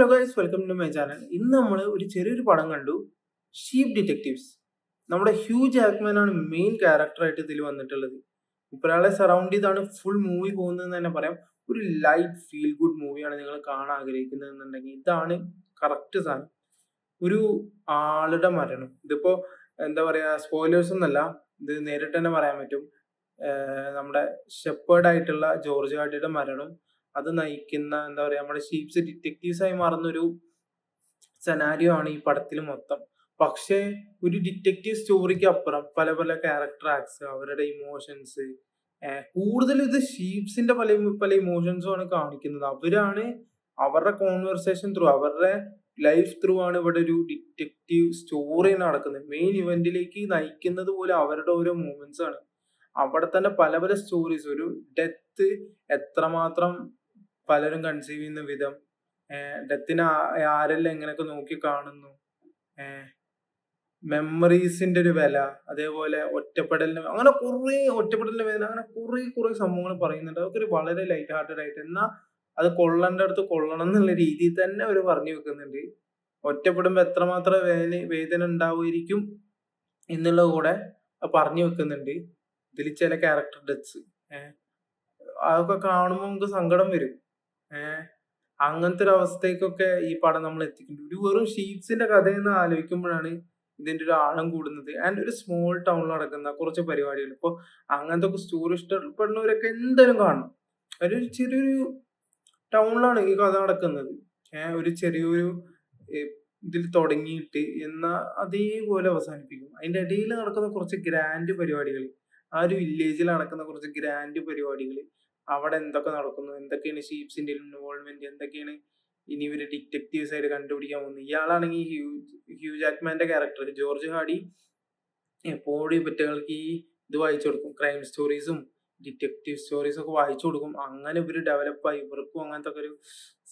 Hello guys, welcome to my channel. ഇന്ന് നമ്മൾ ഒരു ചെറിയൊരു പടം കണ്ടു, ഷീപ്പ് ഡിറ്റക്റ്റീവ്സ്. നമ്മുടെ ഹ്യൂ ജാക്ക്മാൻ ആണ് മെയിൻ ക്യാരക്ടറായിട്ട് ഇതിൽ വന്നിട്ടുള്ളത്. ഇപ്പൊരാളെ സറൗണ്ട് ചെയ്താണ് ഫുൾ മൂവി പോകുന്നതെന്ന് തന്നെ പറയാം. ഒരു ലൈറ്റ് ഫീൽ ഗുഡ് മൂവിയാണ് നിങ്ങൾ കാണാൻ ആഗ്രഹിക്കുന്നതെന്നുണ്ടെങ്കിൽ ഇതാണ് കറക്റ്റ് സാധനം. ഒരു ആളുടെ മരണം, ഇതിപ്പോ എന്താ പറയാ, സ്പോയിലേഴ്സ് ഒന്നല്ല, ഇത് നേരിട്ട് തന്നെ പറയാൻ പറ്റും. നമ്മുടെ ഷെപ്പേർഡ് ആയിട്ടുള്ള ജോർജ് ഹാർഡിയുടെ മരണം, അത് നയിക്കുന്ന എന്താ പറയാ, നമ്മുടെ ഷീപ്സ് ഡിറ്റക്റ്റീവ്സ് ആയി മാറുന്ന ഒരു സെനാരിയോ ആണ് ഈ പടത്തിൽ മൊത്തം. പക്ഷേ ഒരു ഡിറ്റക്റ്റീവ് സ്റ്റോറിക്ക് അപ്പുറം പല പല ക്യാരക്ടർ ആക്ട്സ്, അവരുടെ ഇമോഷൻസ്, കൂടുതൽ ഇത് ഷീപ്സിന്റെ പല പല ഇമോഷൻസും ആണ് കാണിക്കുന്നത്. അവരാണ് അവരുടെ കോൺവെർസേഷൻ ത്രൂ, അവരുടെ ലൈഫ് ത്രൂ ആണ് ഇവിടെ ഒരു ഡിറ്റക്റ്റീവ് സ്റ്റോറി നടക്കുന്നത്. മെയിൻ ഇവന്റിലേക്ക് നയിക്കുന്നത് പോലും അവരുടെ ഓരോ മൂമെന്റ്സ് ആണ്. അവിടെ തന്നെ പല പല സ്റ്റോറീസ്, ഒരു ഡെത്ത് എത്രമാത്രം പലരും കൺസീവ് ചെയ്യുന്ന വിധം, ഡെത്തിനെ ആരെല്ലാം എങ്ങനെയൊക്കെ നോക്കി കാണുന്നു, മെമ്മറീസിന്റെ ഒരു വില, അതേപോലെ ഒറ്റപ്പെടലിന്, അങ്ങനെ കുറെ ഒറ്റപ്പെടലിന്റെ വേദന, അങ്ങനെ കുറെ സംഭവങ്ങൾ പറയുന്നുണ്ട്. അതൊക്കെ ഒരു വളരെ ലൈറ്റ് ഹാർട്ടഡ് ആയിട്ട്, എന്നാൽ അത് കൊള്ളേണ്ട അടുത്ത് കൊള്ളണം എന്നുള്ള രീതിയിൽ തന്നെ അവർ പറഞ്ഞു വെക്കുന്നുണ്ട്. ഒറ്റപ്പെടുമ്പോ എത്രമാത്രം വേദന ഉണ്ടാവുമായിരിക്കും എന്നുള്ളത് കൂടെ പറഞ്ഞു വെക്കുന്നുണ്ട്. ഇതിൽ ചില ക്യാരക്ടർ ഡെത്ത്സ്, അതൊക്കെ കാണുമ്പോൾ നമുക്ക് സങ്കടം വരും. അങ്ങനത്തെ ഒരു അവസ്ഥയ്ക്കൊക്കെ ഈ പടം നമ്മൾ എത്തിക്കുന്നുണ്ട്. ഒരു വെറും ഷീറ്റ്സിന്റെ കഥയെന്ന് ആലോചിക്കുമ്പോഴാണ് ഇതിന്റെ ഒരു ആഴം കൂടുന്നത്. ആൻഡ് ഒരു സ്മോൾ ടൗണിൽ നടക്കുന്ന കുറച്ച് പരിപാടികൾ, ഇപ്പൊ അങ്ങനത്തെ ഒക്കെ സ്റ്റോറി ഇഷ്ടപ്പെടുന്നവരൊക്കെ എന്തായാലും കാണണം. ഒരു ചെറിയൊരു ടൗണിലാണ് ഈ കഥ നടക്കുന്നത്. ഒരു ചെറിയൊരു ഇതിൽ തുടങ്ങിയിട്ട് എന്നാ അതേപോലെ അവസാനിപ്പിക്കും. അതിന്റെ ഇടയിൽ നടക്കുന്ന കുറച്ച് ഗ്രാൻഡ് പരിപാടികൾ, ആ ഒരു വില്ലേജിൽ നടക്കുന്ന കുറച്ച് ഗ്രാൻഡ് പരിപാടികൾ, അവിടെ എന്തൊക്കെ നടക്കുന്നു, എന്തൊക്കെയാണ് ഷീപ്സിന്റെ ഇൻവോൾവ്മെന്റ്, എന്തൊക്കെയാണ് ഇനി ഇവര് ഡിറ്റക്റ്റീവ്സ് ആയിട്ട് കണ്ടുപിടിക്കാൻ പോകുന്നത്. ഇയാളാണെങ്കിൽ ഹ്യൂ ജാക്ക്മാന്റെ ക്യാരക്ടർ ജോർജ് ഹാർഡി എപ്പോഴും ഇവറ്റകൾക്ക് ഈ ഇത് വായിച്ചു കൊടുക്കും, ക്രൈം സ്റ്റോറീസും ഡിറ്റക്റ്റീവ് സ്റ്റോറീസ് ഒക്കെ വായിച്ചു കൊടുക്കും. അങ്ങനെ ഇവര് ഡെവലപ്പായി, ഇവർക്കും അങ്ങനത്തെ ഒക്കെ ഒരു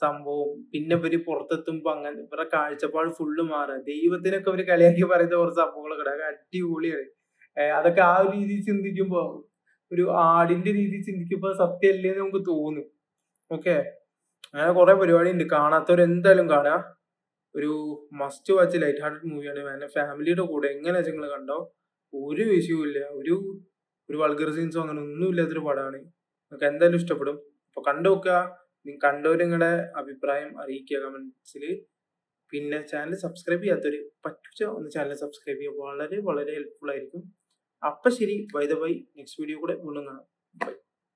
സംഭവം. പിന്നെ ഇവര് പുറത്തെത്തുമ്പോ അങ്ങനെ ഇവരുടെ കാഴ്ചപ്പാട് ഫുള്ള് മാറുക. ദൈവത്തിനൊക്കെ ഇവര് കളിയാക്കി പറയുന്ന കുറച്ച് സംഭവങ്ങളൊക്കെ ഉണ്ട്. അതൊക്കെ അടിപൊളിയാണ്. അതൊക്കെ ആ ഒരു രീതിയിൽ ചിന്തിക്കുമ്പോ, ഒരു ആടിന്റെ രീതിയിൽ ചിന്തിക്കുമ്പോ സത്യമല്ലേന്ന് നമുക്ക് തോന്നും. ഓക്കെ, അങ്ങനെ കുറെ പരിപാടി ഉണ്ട്. കാണാത്തവർ എന്തായാലും കാണുക. ഒരു മസ്റ്റ് വാച്ച് ലൈറ്റ് ഹാർട്ടഡ് മൂവിയാണ്. ഫാമിലിയുടെ കൂടെ എങ്ങനെ നിങ്ങൾ കണ്ടോ, ഒരു വിഷയവും ഒരു ഒരു വൾഗർ സീൻസോ അങ്ങനെ ഒന്നും ഇല്ലാത്തൊരു പടമാണ്. നിങ്ങൾക്ക് എന്തായാലും ഇഷ്ടപ്പെടും. അപ്പൊ കണ്ടു നോക്കുക. കണ്ടവർ നിങ്ങളുടെ അഭിപ്രായം അറിയിക്കുക കമന്റ്സിൽ. പിന്നെ ചാനൽ സബ്സ്ക്രൈബ് ചെയ്യാത്തവര് പറ്റുക ഒന്ന് ചാനൽ സബ്സ്ക്രൈബ് ചെയ്യുക, വളരെ വളരെ ഹെൽപ്ഫുൾ ആയിരിക്കും. അപ്പൊ ശരി, by the by. Next video കൂടെ വീണ്ടും കാണാം. ബൈ.